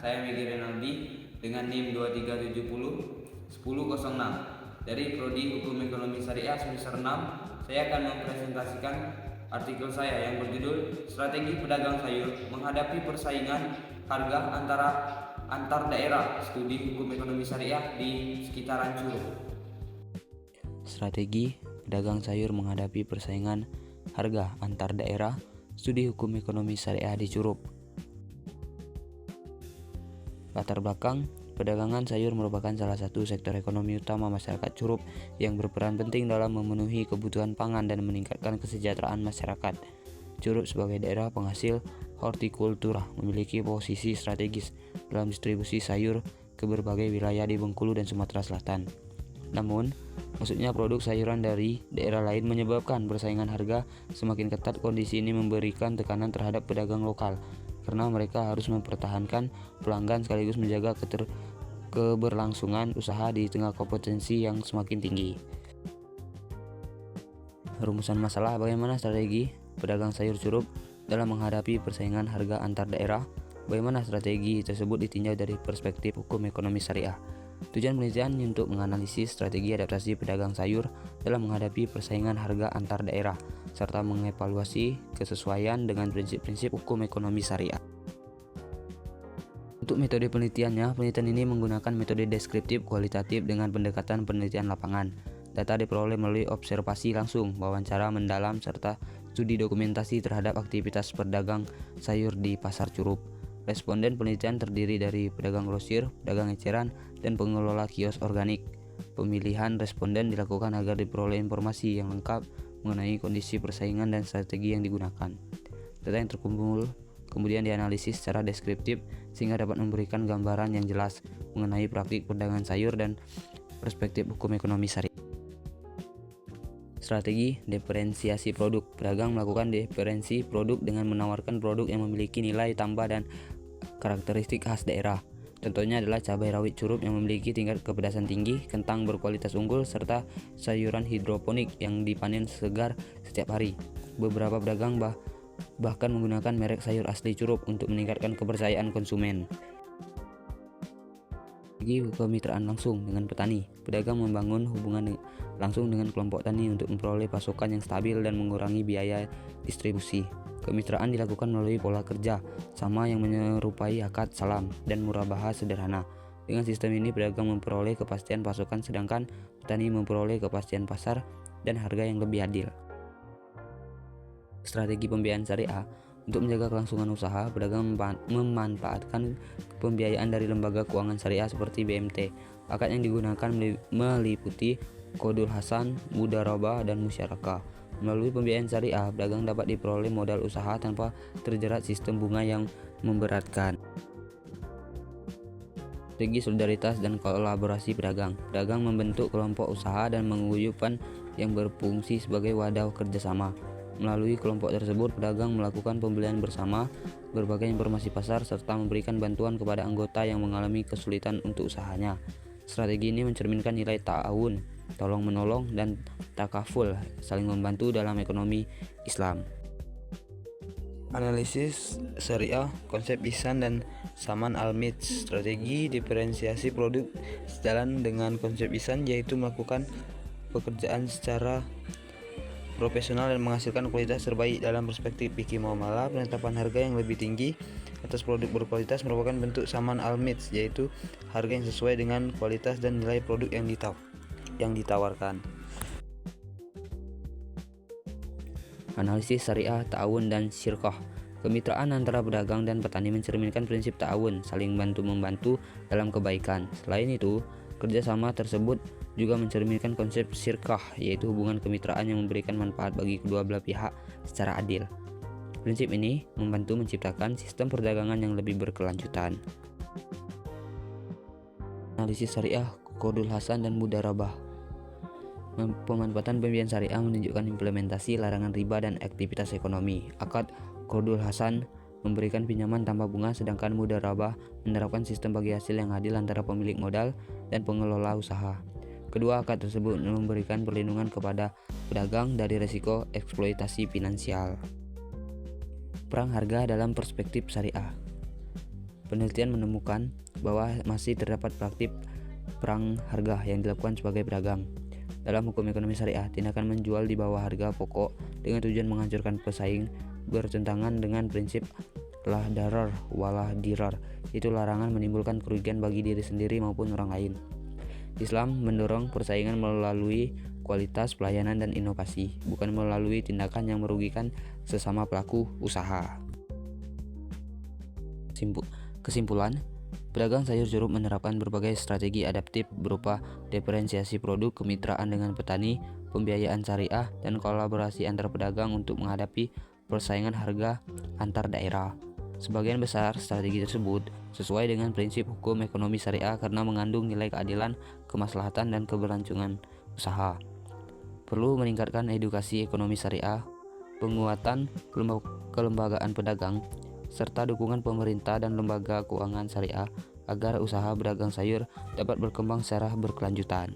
saya Megi Renaldi dengan NIM 2370 1006 dari Prodi Hukum Ekonomi Syariah semester 6. Saya akan mempresentasikan artikel saya yang berjudul Strategi Pedagang Sayur Menghadapi Persaingan Harga antar daerah Studi Hukum Ekonomi Syariah di sekitaran Curug. Strategi pedagang sayur menghadapi persaingan harga antar daerah Studi Hukum Ekonomi Syariah di Curup. Latar belakang, perdagangan sayur merupakan salah satu sektor ekonomi utama masyarakat Curup yang berperan penting dalam memenuhi kebutuhan pangan dan meningkatkan kesejahteraan masyarakat. Curup sebagai daerah penghasil hortikultura memiliki posisi strategis dalam distribusi sayur ke berbagai wilayah di Bengkulu dan Sumatera Selatan. Namun, masuknya produk sayuran dari daerah lain menyebabkan persaingan harga semakin ketat. Kondisi ini memberikan tekanan terhadap pedagang lokal karena mereka harus mempertahankan pelanggan sekaligus menjaga keberlangsungan usaha di tengah kompetensi yang semakin tinggi. Rumusan masalah: bagaimana strategi pedagang sayur Curup dalam menghadapi persaingan harga antar daerah? Bagaimana strategi tersebut ditinjau dari perspektif hukum ekonomi syariah? Tujuan penelitian untuk menganalisis strategi adaptasi pedagang sayur dalam menghadapi persaingan harga antar daerah, serta mengevaluasi kesesuaian dengan prinsip-prinsip hukum ekonomi syariah. Untuk metode penelitiannya, penelitian ini menggunakan metode deskriptif kualitatif dengan pendekatan penelitian lapangan. Data diperoleh melalui observasi langsung, wawancara mendalam, serta studi dokumentasi terhadap aktivitas pedagang sayur di Pasar Curup. Responden penelitian terdiri dari pedagang grosir, pedagang eceran, dan pengelola kios organik. Pemilihan responden dilakukan agar diperoleh informasi yang lengkap mengenai kondisi persaingan dan strategi yang digunakan. Data yang terkumpul kemudian dianalisis secara deskriptif sehingga dapat memberikan gambaran yang jelas mengenai praktik perdagangan sayur dan perspektif hukum ekonomi syariah. Strategi diferensiasi produk. Pedagang melakukan diferensi produk dengan menawarkan produk yang memiliki nilai tambah dan karakteristik khas daerah. Contohnya adalah cabai rawit Curup yang memiliki tingkat kepedasan tinggi, kentang berkualitas unggul, serta sayuran hidroponik yang dipanen segar setiap hari. Beberapa pedagang bahkan menggunakan merek sayur asli Curup untuk meningkatkan kepercayaan konsumen. Strategi kemitraan langsung dengan petani. Pedagang membangun hubungan langsung dengan kelompok tani untuk memperoleh pasokan yang stabil dan mengurangi biaya distribusi. Kemitraan dilakukan melalui pola kerja sama yang menyerupai akad salam dan murabahah sederhana. Dengan sistem ini, pedagang memperoleh kepastian pasokan sedangkan petani memperoleh kepastian pasar dan harga yang lebih adil. Strategi pembiayaan syariah. Untuk menjaga kelangsungan usaha, pedagang memanfaatkan pembiayaan dari lembaga keuangan syariah seperti BMT. Akad yang digunakan meliputi Qardul Hasan, Mudharabah, dan Musyarakah. Melalui pembiayaan syariah, pedagang dapat diperoleh modal usaha tanpa terjerat sistem bunga yang memberatkan. Strategi solidaritas dan kolaborasi pedagang. Pedagang membentuk kelompok usaha dan paguyuban yang berfungsi sebagai wadah kerjasama. Melalui kelompok tersebut, pedagang melakukan pembelian bersama, berbagai informasi pasar, serta memberikan bantuan kepada anggota yang mengalami kesulitan untuk usahanya. Strategi ini mencerminkan nilai ta'awun, tolong-menolong, dan takaful, saling membantu dalam ekonomi Islam. Analisis syariah, konsep ihsan dan saman al-mitj. Strategi diferensiasi produk sejalan dengan konsep ihsan, yaitu melakukan pekerjaan secara profesional dan menghasilkan kualitas terbaik. Dalam perspektif fikih muamalah, penetapan harga yang lebih tinggi atas produk berkualitas merupakan bentuk saman al-mitj, yaitu harga yang sesuai dengan kualitas dan nilai produk yang ditawarkan. Analisis syariah, ta'awun, dan syirkah. Kemitraan antara pedagang dan petani mencerminkan prinsip ta'awun, saling bantu-membantu dalam kebaikan. Selain itu, kerjasama tersebut juga mencerminkan konsep syirkah, yaitu hubungan kemitraan yang memberikan manfaat bagi kedua belah pihak secara adil. Prinsip ini membantu menciptakan sistem perdagangan yang lebih berkelanjutan. Analisis syariah, Qardul Hasan, dan Mudharabah. Pemanfaatan pembiayaan syariah menunjukkan implementasi larangan riba dan aktivitas ekonomi. Akad Qardul Hasan memberikan pinjaman tanpa bunga, sedangkan Mudharabah menerapkan sistem bagi hasil yang adil antara pemilik modal dan pengelola usaha. Kedua akad tersebut memberikan perlindungan kepada pedagang dari risiko eksploitasi finansial. Perang harga dalam perspektif syariah. Penelitian menemukan bahwa masih terdapat praktik perang harga yang dilakukan sebagai pedagang. Dalam hukum ekonomi syariah, tindakan menjual di bawah harga pokok dengan tujuan menghancurkan pesaing bertentangan dengan prinsip la darar walah dirar, itu larangan menimbulkan kerugian bagi diri sendiri maupun orang lain. Islam mendorong persaingan melalui kualitas pelayanan dan inovasi, bukan melalui tindakan yang merugikan sesama pelaku usaha. Kesimpulan, pedagang sayur jeruk menerapkan berbagai strategi adaptif berupa diferensiasi produk, kemitraan dengan petani, pembiayaan syariah, dan kolaborasi antar pedagang untuk menghadapi persaingan harga antar daerah. Sebagian besar strategi tersebut sesuai dengan prinsip hukum ekonomi syariah karena mengandung nilai keadilan, kemaslahatan, dan keberlangsungan usaha. Perlu meningkatkan edukasi ekonomi syariah, penguatan kelembagaan pedagang, serta dukungan pemerintah dan lembaga keuangan syariah agar usaha pedagang sayur dapat berkembang secara berkelanjutan.